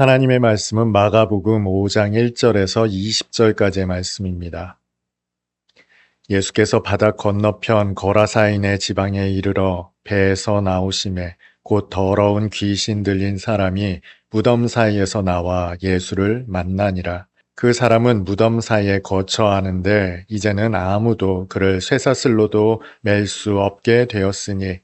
하나님의 말씀은 마가복음 5장 1절에서 20절까지의 말씀입니다. 예수께서 바다 건너편 거라사인의 지방에 이르러 배에서 나오심에 곧 더러운 귀신 들린 사람이 무덤 사이에서 나와 예수를 만나니라. 그 사람은 무덤 사이에 거처하는데 이제는 아무도 그를 쇠사슬로도 맬 수 없게 되었으니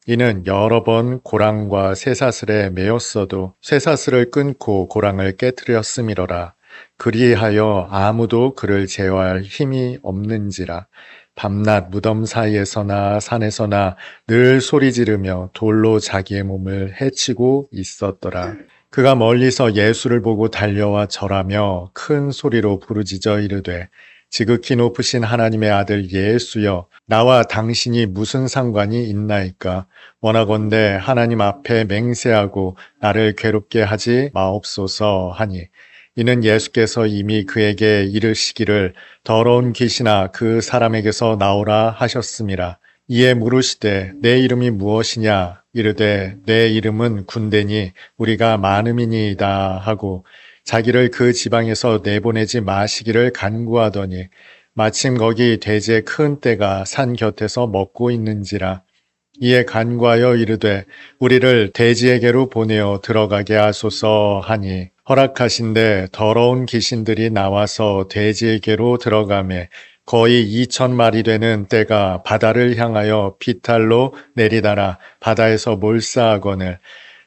이는 여러 번 고랑과 쇠사슬에 매였어도 쇠사슬을 끊고 고랑을 깨뜨렸음이로라. 그리하여 아무도 그를 제어할 힘이 없는지라. 밤낮 무덤 사이에서나 산에서나 늘 소리 지르며 돌로 자기의 몸을 해치고 있었더라. 그가 멀리서 예수를 보고 달려와 절하며 큰 소리로 부르짖어 이르되 지극히 높으신 하나님의 아들 예수여, 나와 당신이 무슨 상관이 있나이까? 원하건대 하나님 앞에 맹세하고 나를 괴롭게 하지 마옵소서 하니, 이는 예수께서 이미 그에게 이르시기를 더러운 귀신아 그 사람에게서 나오라 하셨음이라. 이에 물으시되 내 이름이 무엇이냐? 이르되 내 이름은 군대니 우리가 많음이니이다 하고 자기를 그 지방에서 내보내지 마시기를 간구하더니 마침 거기 돼지의 큰 떼가 산 곁에서 먹고 있는지라. 이에 간구하여 이르되 우리를 돼지에게로 보내어 들어가게 하소서 하니 허락하신대 더러운 귀신들이 나와서 돼지에게로 들어가매 거의 2,000마리 되는 떼가 바다를 향하여 비탈로 내리다라 바다에서 몰사하거늘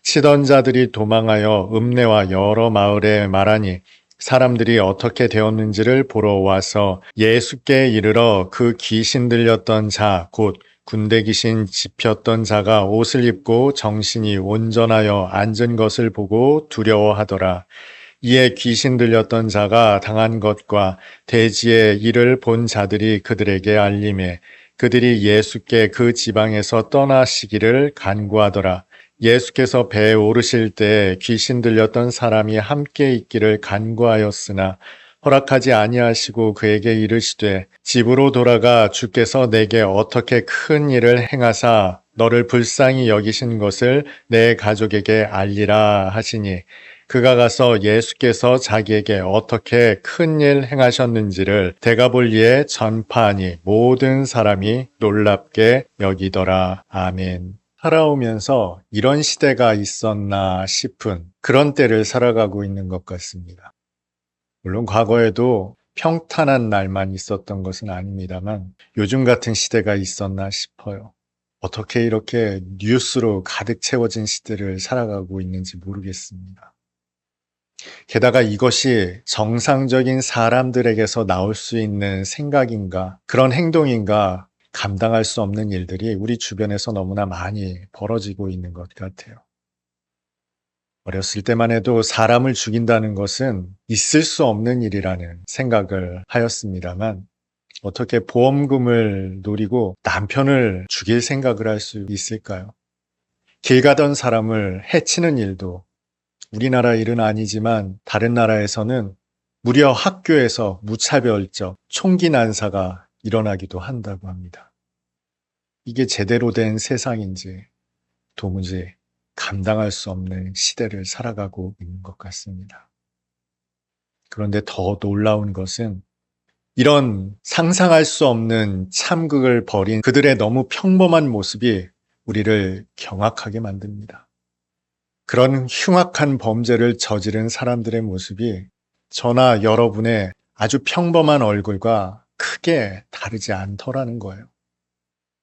치던 자들이 도망하여 읍내와 여러 마을에 말하니 사람들이 어떻게 되었는지를 보러 와서 예수께 이르러 그 귀신 들렸던 자 곧 군대 귀신 집혔던 자가 옷을 입고 정신이 온전하여 앉은 것을 보고 두려워하더라. 이에 귀신 들렸던 자가 당한 것과 돼지의 일을 본 자들이 그들에게 알림해 그들이 예수께 그 지방에서 떠나시기를 간구하더라. 예수께서 배에 오르실 때 귀신 들렸던 사람이 함께 있기를 간구하였으나 허락하지 아니하시고 그에게 이르시되 집으로 돌아가 주께서 내게 어떻게 큰 일을 행하사 너를 불쌍히 여기신 것을 내 가족에게 알리라 하시니 그가 가서 예수께서 자기에게 어떻게 큰 일 행하셨는지를 데가볼리에 전파하니 모든 사람이 놀랍게 여기더라. 아멘. 살아오면서 이런 시대가 있었나 싶은 그런 때를 살아가고 있는 것 같습니다. 물론 과거에도 평탄한 날만 있었던 것은 아닙니다만 요즘 같은 시대가 있었나 싶어요. 어떻게 이렇게 뉴스로 가득 채워진 시대를 살아가고 있는지 모르겠습니다. 게다가 이것이 정상적인 사람들에게서 나올 수 있는 생각인가, 그런 행동인가 감당할 수 없는 일들이 우리 주변에서 너무나 많이 벌어지고 있는 것 같아요. 어렸을 때만 해도 사람을 죽인다는 것은 있을 수 없는 일이라는 생각을 하였습니다만 어떻게 보험금을 노리고 남편을 죽일 생각을 할 수 있을까요? 길 가던 사람을 해치는 일도 우리나라 일은 아니지만 다른 나라에서는 무려 학교에서 무차별적 총기 난사가 일어나기도 한다고 합니다. 이게 제대로 된 세상인지 도무지 감당할 수 없는 시대를 살아가고 있는 것 같습니다. 그런데 더 놀라운 것은 이런 상상할 수 없는 참극을 벌인 그들의 너무 평범한 모습이 우리를 경악하게 만듭니다. 그런 흉악한 범죄를 저지른 사람들의 모습이 저나 여러분의 아주 평범한 얼굴과 크게 다르지 않더라는 거예요.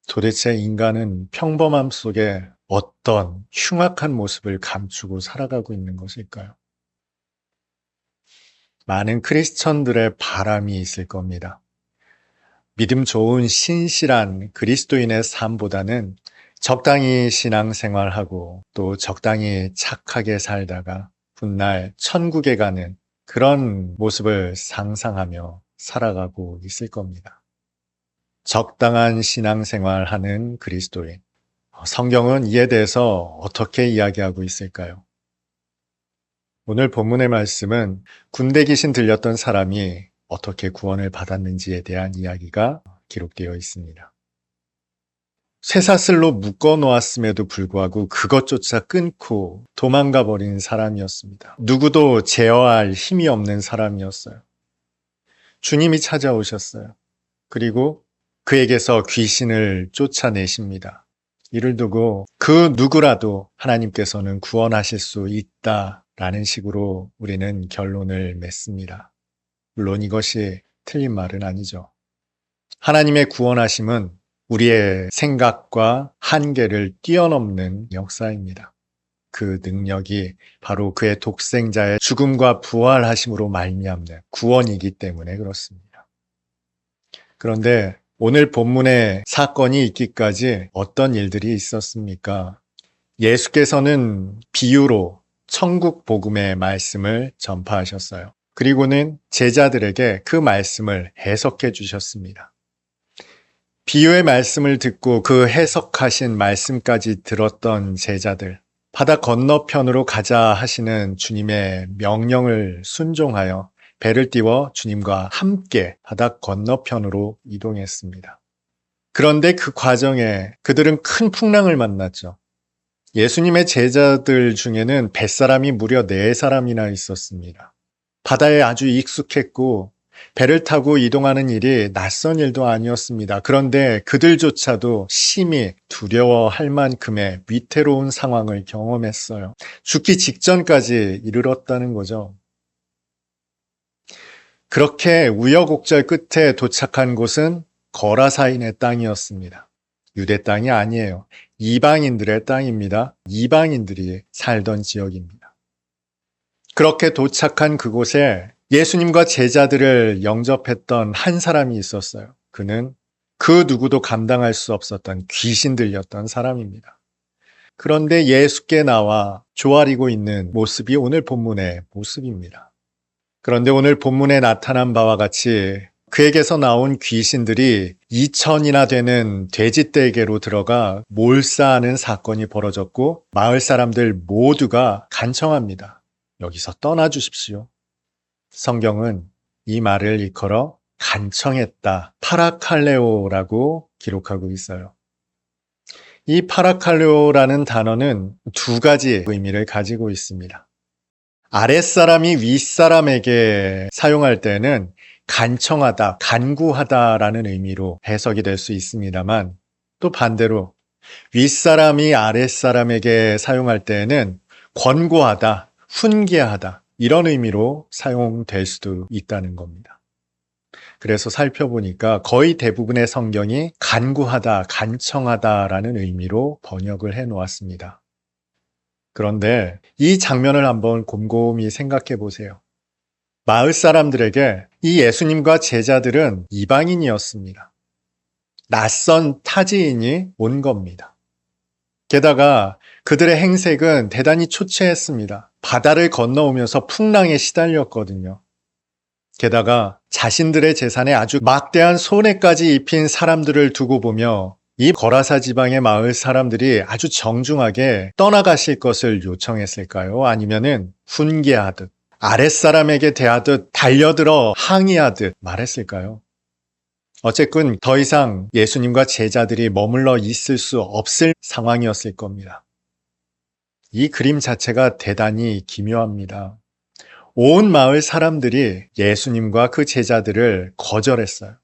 도대체 인간은 평범함 속에 어떤 흉악한 모습을 감추고 살아가고 있는 것일까요? 많은 크리스천들의 바람이 있을 겁니다. 믿음 좋은 신실한 그리스도인의 삶보다는 적당히 신앙생활하고 또 적당히 착하게 살다가 훗날 천국에 가는 그런 모습을 상상하며 살아가고 있을 겁니다. 적당한 신앙생활하는 그리스도인. 성경은 이에 대해서 어떻게 이야기하고 있을까요? 오늘 본문의 말씀은 군대 귀신 들렸던 사람이 어떻게 구원을 받았는지에 대한 이야기가 기록되어 있습니다. 쇠사슬로 묶어 놓았음에도 불구하고 그것조차 끊고 도망가 버린 사람이었습니다. 누구도 제어할 힘이 없는 사람이었어요. 주님이 찾아오셨어요. 그리고 그에게서 귀신을 쫓아내십니다. 이를 두고 그 누구라도 하나님께서는 구원하실 수 있다라는 식으로 우리는 결론을 맺습니다. 물론 이것이 틀린 말은 아니죠. 하나님의 구원하심은 우리의 생각과 한계를 뛰어넘는 역사입니다. 그 능력이 바로 그의 독생자의 죽음과 부활하심으로 말미암는 구원이기 때문에 그렇습니다. 그런데 오늘 본문에 사건이 있기까지 어떤 일들이 있었습니까? 예수께서는 비유로 천국 복음의 말씀을 전파하셨어요. 그리고는 제자들에게 그 말씀을 해석해 주셨습니다. 비유의 말씀을 듣고 그 해석하신 말씀까지 들었던 제자들, 바다 건너편으로 가자 하시는 주님의 명령을 순종하여 배를 띄워 주님과 함께 바다 건너편으로 이동했습니다. 그런데 그 과정에 그들은 큰 풍랑을 만났죠. 예수님의 제자들 중에는 뱃사람이 무려 4사람이나 있었습니다. 바다에 아주 익숙했고 배를 타고 이동하는 일이 낯선 일도 아니었습니다. 그런데 그들조차도 심히 두려워할 만큼의 위태로운 상황을 경험했어요. 죽기 직전까지 이르렀다는 거죠. 그렇게 우여곡절 끝에 도착한 곳은 거라사인의 땅이었습니다. 유대 땅이 아니에요. 이방인들의 땅입니다. 이방인들이 살던 지역입니다. 그렇게 도착한 그곳에 예수님과 제자들을 영접했던 한 사람이 있었어요. 그는 그 누구도 감당할 수 없었던 귀신 들렸던 사람입니다. 그런데 예수께 나와 조아리고 있는 모습이 오늘 본문의 모습입니다. 그런데 오늘 본문에 나타난 바와 같이 그에게서 나온 귀신들이 2,000이나 되는 돼지떼에게로 들어가 몰사하는 사건이 벌어졌고 마을 사람들 모두가 간청합니다. 여기서 떠나 주십시오. 성경은 이 말을 일컬어 간청했다, 파라칼레오라고 기록하고 있어요. 이 파라칼레오라는 단어는 2가지 의미를 가지고 있습니다. 아랫사람이 윗사람에게 사용할 때는 간청하다, 간구하다라는 의미로 해석이 될 수 있습니다만 또 반대로 윗사람이 아랫사람에게 사용할 때는 권고하다, 훈계하다 이런 의미로 사용될 수도 있다는 겁니다. 그래서 살펴보니까 거의 대부분의 성경이 간구하다, 간청하다라는 의미로 번역을 해 놓았습니다. 그런데 이 장면을 한번 곰곰이 생각해 보세요. 마을 사람들에게 이 예수님과 제자들은 이방인이었습니다. 낯선 타지인이 온 겁니다. 게다가 그들의 행색은 대단히 초췌했습니다. 바다를 건너오면서 풍랑에 시달렸거든요. 게다가 자신들의 재산에 아주 막대한 손해까지 입힌 사람들을 두고 보며 이 거라사 지방의 마을 사람들이 아주 정중하게 떠나가실 것을 요청했을까요? 아니면은 훈계하듯 아랫사람에게 대하듯 달려들어 항의하듯 말했을까요? 어쨌든 더 이상 예수님과 제자들이 머물러 있을 수 없을 상황이었을 겁니다. 이 그림 자체가 대단히 기묘합니다. 온 마을 사람들이 예수님과 그 제자들을 거절했어요.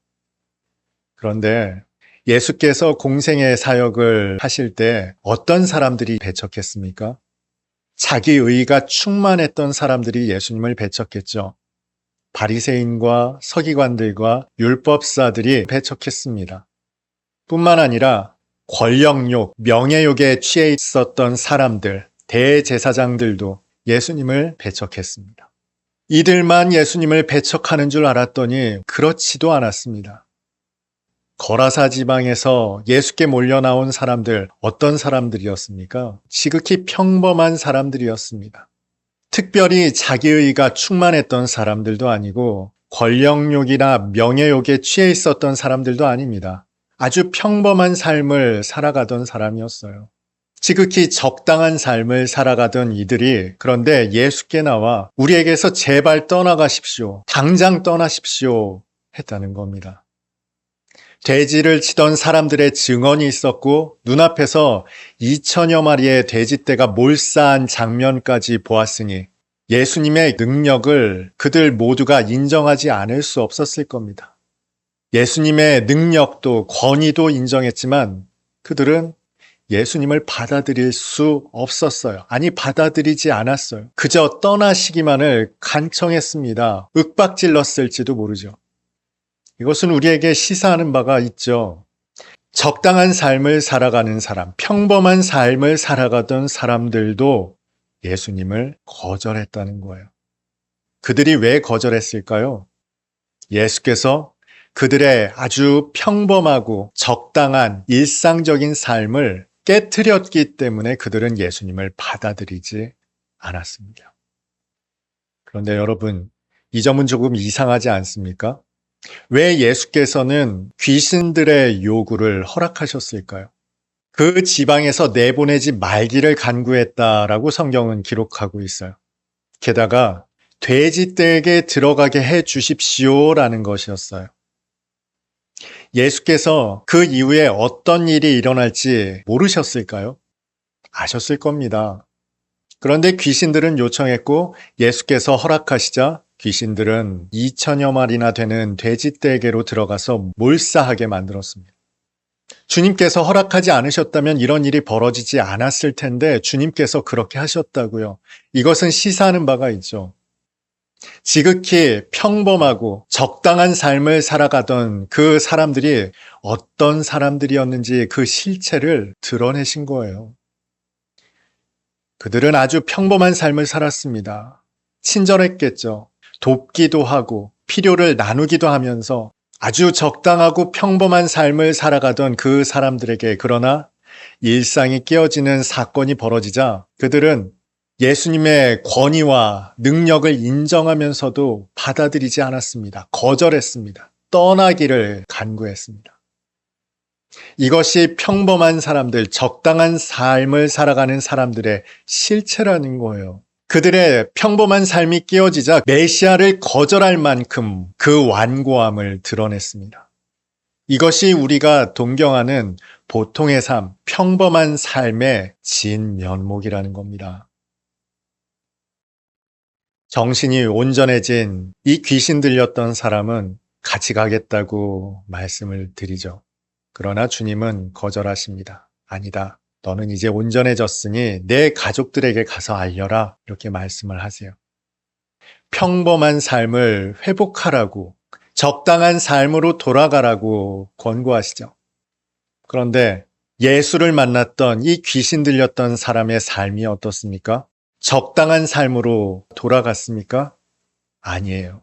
그런데 예수께서 공생의 사역을 하실 때 어떤 사람들이 배척했습니까? 자기 의가 충만했던 사람들이 예수님을 배척했죠. 바리새인과 서기관들과 율법사들이 배척했습니다. 뿐만 아니라 권력욕, 명예욕에 취해 있었던 사람들, 대제사장들도 예수님을 배척했습니다. 이들만 예수님을 배척하는 줄 알았더니 그렇지도 않았습니다. 거라사 지방에서 예수께 몰려나온 사람들, 어떤 사람들이었습니까? 지극히 평범한 사람들이었습니다. 특별히 자기의가 충만했던 사람들도 아니고 권력욕이나 명예욕에 취해 있었던 사람들도 아닙니다. 아주 평범한 삶을 살아가던 사람이었어요. 지극히 적당한 삶을 살아가던 이들이 그런데 예수께 나와 우리에게서 제발 떠나가십시오. 당장 떠나십시오. 했다는 겁니다. 돼지를 치던 사람들의 증언이 있었고 눈앞에서 2천여 마리의 돼지떼가 몰사한 장면까지 보았으니 예수님의 능력을 그들 모두가 인정하지 않을 수 없었을 겁니다. 예수님의 능력도 권위도 인정했지만 그들은 예수님을 받아들일 수 없었어요. 아니, 받아들이지 않았어요. 그저 떠나시기만을 간청했습니다. 윽박질렀을지도 모르죠. 이것은 우리에게 시사하는 바가 있죠. 적당한 삶을 살아가는 사람, 평범한 삶을 살아가던 사람들도 예수님을 거절했다는 거예요. 그들이 왜 거절했을까요? 예수께서 그들의 아주 평범하고 적당한 일상적인 삶을 깨트렸기 때문에 그들은 예수님을 받아들이지 않았습니다. 그런데 여러분, 이 점은 조금 이상하지 않습니까? 왜 예수께서는 귀신들의 요구를 허락하셨을까요? 그 지방에서 내보내지 말기를 간구했다라고 성경은 기록하고 있어요. 게다가 돼지떼에게 들어가게 해 주십시오라는 것이었어요. 예수께서 그 이후에 어떤 일이 일어날지 모르셨을까요? 아셨을 겁니다. 그런데 귀신들은 요청했고 예수께서 허락하시자 귀신들은 2천여 마리나 되는 돼지떼에게로 들어가서 몰사하게 만들었습니다. 주님께서 허락하지 않으셨다면 이런 일이 벌어지지 않았을 텐데 주님께서 그렇게 하셨다고요. 이것은 시사하는 바가 있죠. 지극히 평범하고 적당한 삶을 살아가던 그 사람들이 어떤 사람들이었는지 그 실체를 드러내신 거예요. 그들은 아주 평범한 삶을 살았습니다. 친절했겠죠. 돕기도 하고 필요를 나누기도 하면서 아주 적당하고 평범한 삶을 살아가던 그 사람들에게 그러나 일상이 깨어지는 사건이 벌어지자 그들은 예수님의 권위와 능력을 인정하면서도 받아들이지 않았습니다. 거절했습니다. 떠나기를 간구했습니다. 이것이 평범한 사람들, 적당한 삶을 살아가는 사람들의 실체라는 거예요. 그들의 평범한 삶이 깨어지자 메시아를 거절할 만큼 그 완고함을 드러냈습니다. 이것이 우리가 동경하는 보통의 삶, 평범한 삶의 진면목이라는 겁니다. 정신이 온전해진 이 귀신 들렸던 사람은 같이 가겠다고 말씀을 드리죠. 그러나 주님은 거절하십니다. 아니다. 너는 이제 온전해졌으니 내 가족들에게 가서 알려라. 이렇게 말씀을 하세요. 평범한 삶을 회복하라고, 적당한 삶으로 돌아가라고 권고하시죠. 그런데 예수를 만났던 이 귀신 들렸던 사람의 삶이 어떻습니까? 적당한 삶으로 돌아갔습니까? 아니에요.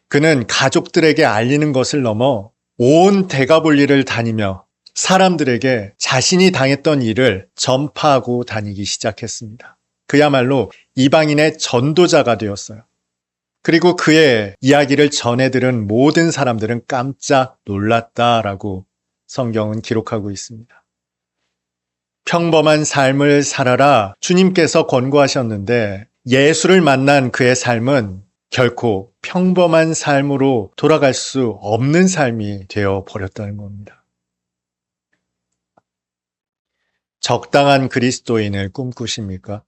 그는 가족들에게 알리는 것을 넘어 온 데가볼리를 다니며 사람들에게 자신이 당했던 일을 전파하고 다니기 시작했습니다. 그야말로 이방인의 전도자가 되었어요. 그리고 그의 이야기를 전해들은 모든 사람들은 깜짝 놀랐다라고 성경은 기록하고 있습니다. 평범한 삶을 살아라 주님께서 권고하셨는데 예수를 만난 그의 삶은 결코 평범한 삶으로 돌아갈 수 없는 삶이 되어 버렸다는 겁니다. 적당한 그리스도인을 꿈꾸십니까?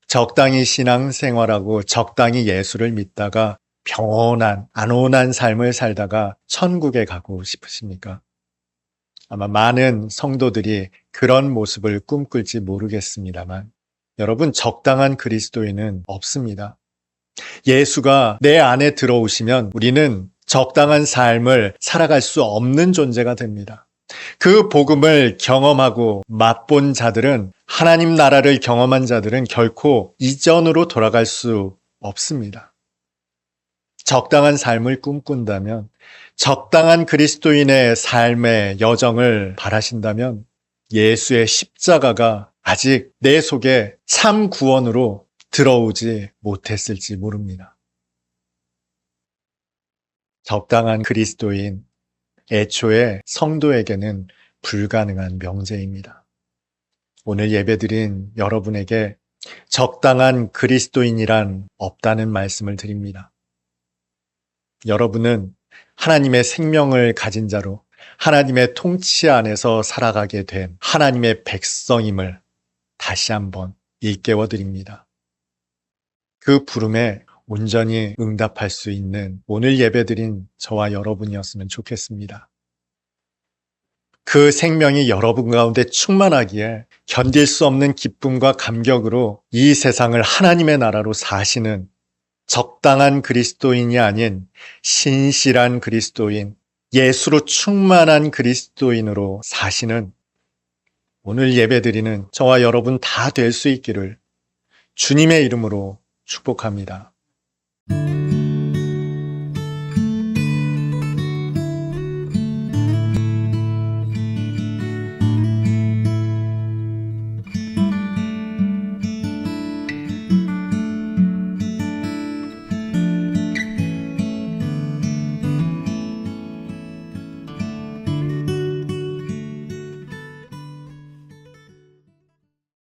적당히 신앙생활하고 적당히 예수를 믿다가 평온한, 안온한 삶을 살다가 천국에 가고 싶으십니까? 아마 많은 성도들이 그런 모습을 꿈꿀지 모르겠습니다만 여러분, 적당한 그리스도인은 없습니다. 예수가 내 안에 들어오시면 우리는 적당한 삶을 살아갈 수 없는 존재가 됩니다. 그 복음을 경험하고 맛본 자들은, 하나님 나라를 경험한 자들은 결코 이전으로 돌아갈 수 없습니다. 적당한 삶을 꿈꾼다면, 적당한 그리스도인의 삶의 여정을 바라신다면 예수의 십자가가 아직 내 속에 참 구원으로 들어오지 못했을지 모릅니다. 적당한 그리스도인, 애초에 성도에게는 불가능한 명제입니다. 오늘 예배드린 여러분에게 적당한 그리스도인이란 없다는 말씀을 드립니다. 여러분은 하나님의 생명을 가진 자로 하나님의 통치 안에서 살아가게 된 하나님의 백성임을 다시 한번 일깨워 드립니다. 그 부름에 온전히 응답할 수 있는 오늘 예배드린 저와 여러분이었으면 좋겠습니다. 그 생명이 여러분 가운데 충만하기에 견딜 수 없는 기쁨과 감격으로 이 세상을 하나님의 나라로 사시는 적당한 그리스도인이 아닌 신실한 그리스도인, 예수로 충만한 그리스도인으로 사시는 오늘 예배드리는 저와 여러분 다 될 수 있기를 주님의 이름으로 축복합니다.